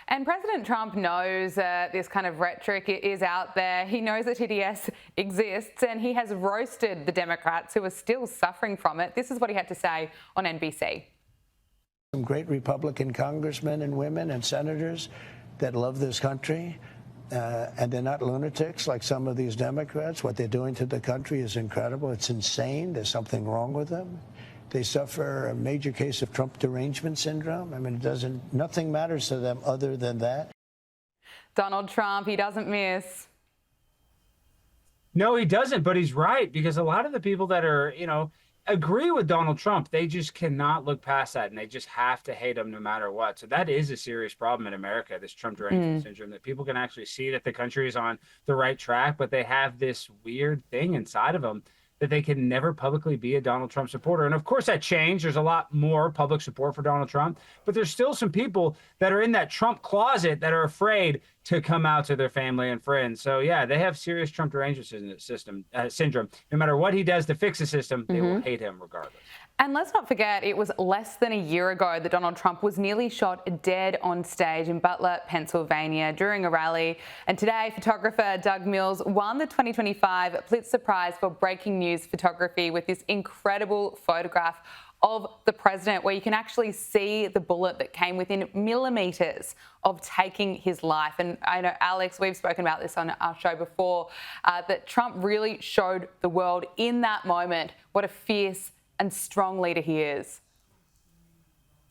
And President Trump knows this kind of rhetoric is out there. He knows that TDS exists, and he has roasted the Democrats who are still suffering from it. This is what he had to say on NBC. Some great Republican congressmen and women and senators that love this country, and they're not lunatics like some of these Democrats. What they're doing to the country is incredible. It's insane. There's something wrong with them. They suffer a major case of Trump Derangement Syndrome. I mean, nothing matters to them other than that. Donald Trump, he doesn't miss. No, he doesn't, but he's right, because a lot of the people that are, agree with Donald Trump, they just cannot look past that, and they just have to hate him no matter what. So that is a serious problem in America, this Trump Derangement Syndrome, that people can actually see that the country is on the right track, but they have this weird thing inside of them that they can never publicly be a Donald Trump supporter. And of course that changed. There's a lot more public support for Donald Trump, but there's still some people that are in that Trump closet that are afraid to come out to their family and friends. So yeah, they have serious Trump derangement syndrome. No matter what he does to fix the system, they will hate him regardless. And let's not forget, it was less than a year ago that Donald Trump was nearly shot dead on stage in Butler, Pennsylvania during a rally. And today, photographer Doug Mills won the 2025 Pulitzer Prize for breaking news photography with this incredible photograph of the president, where you can actually see the bullet that came within millimetres of taking his life. And I know, Alex, we've spoken about this on our show before, that Trump really showed the world in that moment what a fierce and strong leader he is.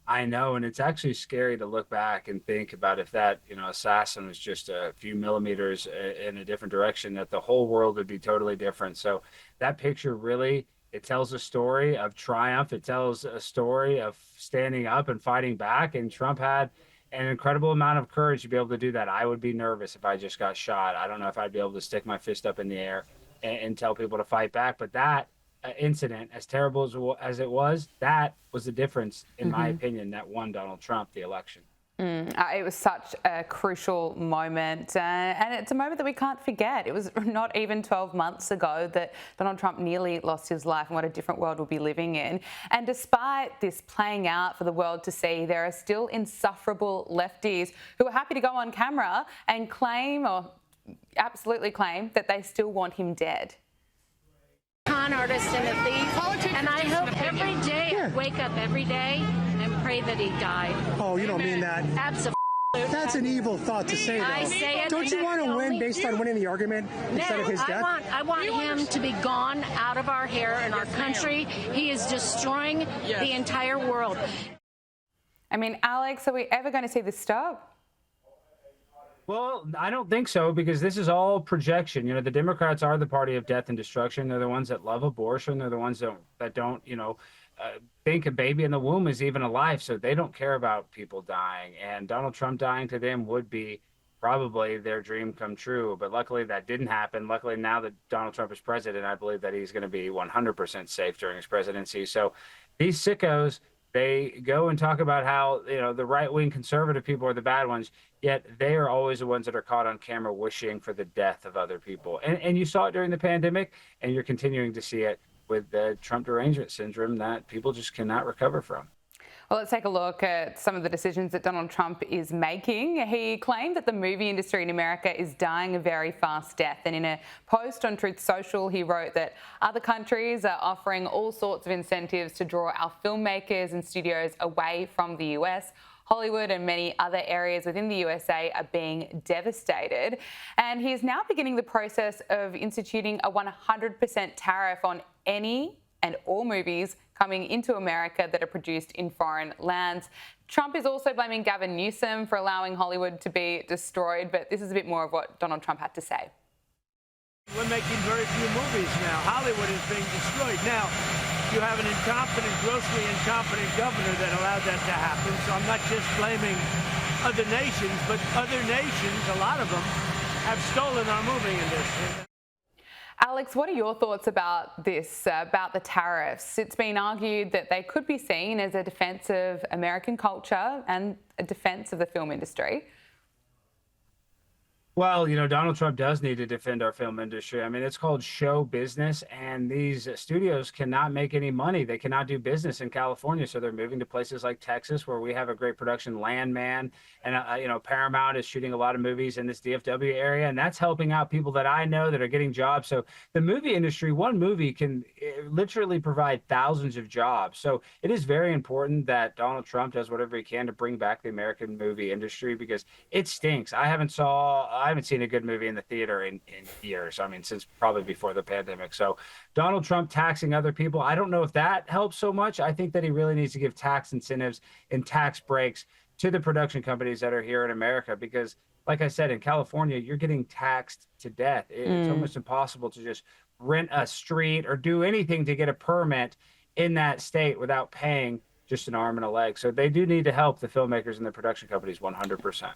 I know, and it's actually scary to look back and think about if that, assassin was just a few millimeters in a different direction, that the whole world would be totally different. So that picture really, it tells a story of triumph. It tells a story of standing up and fighting back. And Trump had an incredible amount of courage to be able to do that. I would be nervous if I just got shot. I don't know if I'd be able to stick my fist up in the air and tell people to fight back. But that incident, as terrible as it was, that was the difference, in my opinion, that won Donald Trump the election. It was such a crucial moment, and it's a moment that we can't forget. It was not even 12 months ago that Donald Trump nearly lost his life, and what a different world we'll be living in. And despite this playing out for the world to see, there are still insufferable lefties who are happy to go on camera and claim, or absolutely claim, that they still want him dead. Con artist and a thief, and I hope every day I wake up every day and pray that he died. Oh, you don't mean that? Absolutely. That's an evil thought to say, though. I say it. Don't you want to win based on winning the argument instead of his death? I want him to be gone out of our hair and our country. He is destroying the entire world. I mean, Alex, are we ever going to see this stop? Well, I don't think so, because this is all projection. The Democrats are the party of death and destruction. They're the ones that love abortion. They're the ones that don't, think a baby in the womb is even alive. So they don't care about people dying. And Donald Trump dying to them would be probably their dream come true. But luckily that didn't happen. Luckily, now that Donald Trump is president, I believe that he's going to be 100% safe during his presidency. So these sickos, they go and talk about how, the right-wing conservative people are the bad ones, yet they are always the ones that are caught on camera wishing for the death of other people. And you saw it during the pandemic, and you're continuing to see it with the Trump Derangement Syndrome that people just cannot recover from. Well, let's take a look at some of the decisions that Donald Trump is making. He claimed that the movie industry in America is dying a very fast death. And in a post on Truth Social, he wrote that other countries are offering all sorts of incentives to draw our filmmakers and studios away from the US. Hollywood and many other areas within the USA are being devastated. And he is now beginning the process of instituting a 100% tariff on any and all movies coming into America that are produced in foreign lands. Trump is also blaming Gavin Newsom for allowing Hollywood to be destroyed, but this is a bit more of what Donald Trump had to say. We're making very few movies now. Hollywood is being destroyed. Now, you have an incompetent, grossly incompetent governor that allowed that to happen, so I'm not just blaming other nations, but other nations, a lot of them, have stolen our movie industry. Alex, what are your thoughts about this, about the tariffs? It's been argued that they could be seen as a defence of American culture and a defence of the film industry. Well, Donald Trump does need to defend our film industry. I mean, it's called show business, and these studios cannot make any money. They cannot do business in California, so they're moving to places like Texas, where we have a great production, Landman, and Paramount is shooting a lot of movies in this DFW area, and that's helping out people that I know that are getting jobs. So the movie industry, one movie can literally provide thousands of jobs. So it is very important that Donald Trump does whatever he can to bring back the American movie industry, because it stinks. I haven't seen a good movie in the theater in years. I mean, since probably before the pandemic. So Donald Trump taxing other people, I don't know if that helps so much. I think that he really needs to give tax incentives and tax breaks to the production companies that are here in America, because like I said, in California, you're getting taxed to death. It's almost impossible to just rent a street or do anything to get a permit in that state without paying just an arm and a leg. So they do need to help the filmmakers and the production companies 100%.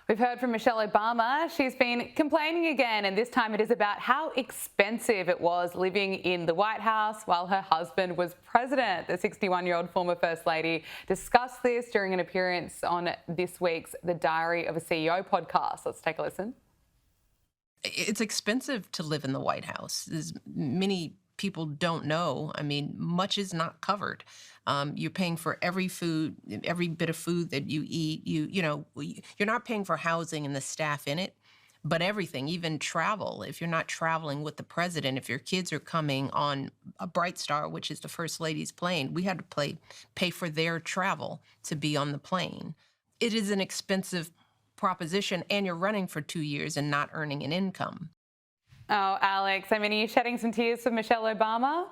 We've heard from Michelle Obama. She's been complaining again, and this time it is about how expensive it was living in the White House while her husband was president. The 61-year-old former First Lady discussed this during an appearance on this week's The Diary of a CEO podcast. Let's take a listen. It's expensive to live in the White House. As many people don't know, I mean, much is not covered. You're paying for every bit of food that you eat. You're not paying for housing and the staff in it, but everything, even travel. If you're not traveling with the president, if your kids are coming on a Bright Star, which is the First Lady's plane, we had to pay for their travel to be on the plane. It is an expensive proposition, and you're running for 2 years and not earning an income. Oh, Alex, I mean, are you shedding some tears for Michelle Obama?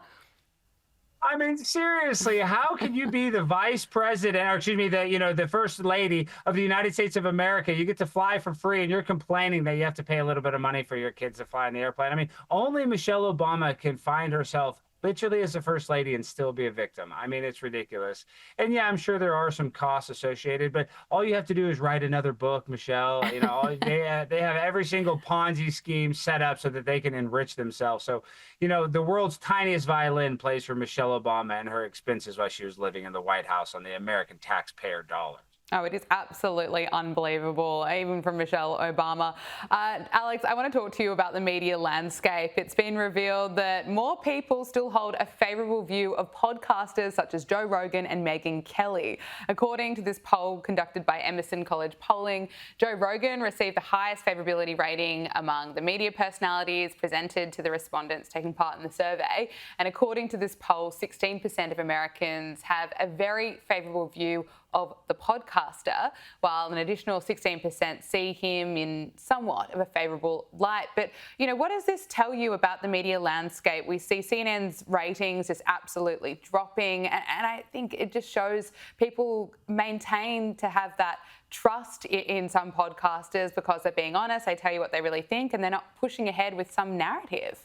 I mean, seriously, how can you be the vice president, or excuse me, the first lady of the United States of America? You get to fly for free, and you're complaining that you have to pay a little bit of money for your kids to fly in the airplane. I mean, only Michelle Obama can find herself literally as a first lady and still be a victim. I mean, it's ridiculous. And yeah, I'm sure there are some costs associated, but all you have to do is write another book, Michelle. They have every single Ponzi scheme set up so that they can enrich themselves. So, the world's tiniest violin plays for Michelle Obama and her expenses while she was living in the White House on the American taxpayer dollar. Oh, it is absolutely unbelievable, even from Michelle Obama. Alex, I want to talk to you about the media landscape. It's been revealed that more people still hold a favourable view of podcasters such as Joe Rogan and Megyn Kelly. According to this poll conducted by Emerson College Polling, Joe Rogan received the highest favourability rating among the media personalities presented to the respondents taking part in the survey. And according to this poll, 16% of Americans have a very favourable view of the podcaster, while an additional 16% see him in somewhat of a favourable light. But, what does this tell you about the media landscape? We see CNN's ratings just absolutely dropping, and I think it just shows people maintain to have that trust in some podcasters because they're being honest, they tell you what they really think, and they're not pushing ahead with some narrative.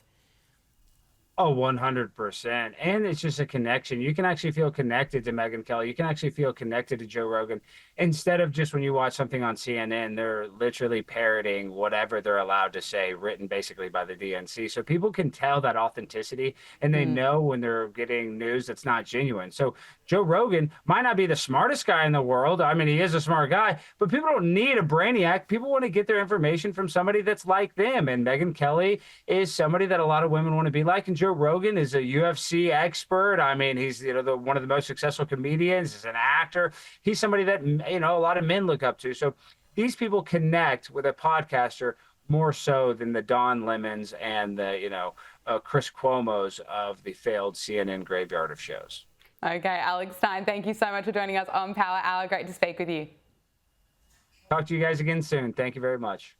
Oh, 100%. And it's just a connection. You can actually feel connected to Megyn Kelly. You can actually feel connected to Joe Rogan. Instead of just when you watch something on CNN, they're literally parroting whatever they're allowed to say, written basically by the DNC. So people can tell that authenticity, and they know when they're getting news that's not genuine. So Joe Rogan might not be the smartest guy in the world. I mean, he is a smart guy, but people don't need a brainiac. People want to get their information from somebody that's like them. And Megyn Kelly is somebody that a lot of women want to be like. And Joe Rogan is a UFC expert. I mean, he's one of the most successful comedians. He's an actor. He's somebody that a lot of men look up to. So these people connect with a podcaster more so than the Don Lemons and the Chris Cuomo's of the failed CNN graveyard of shows. Okay, Alex Stein, thank you so much for joining us on Power Hour. Great to speak with you. Talk to you guys again soon. Thank you very much.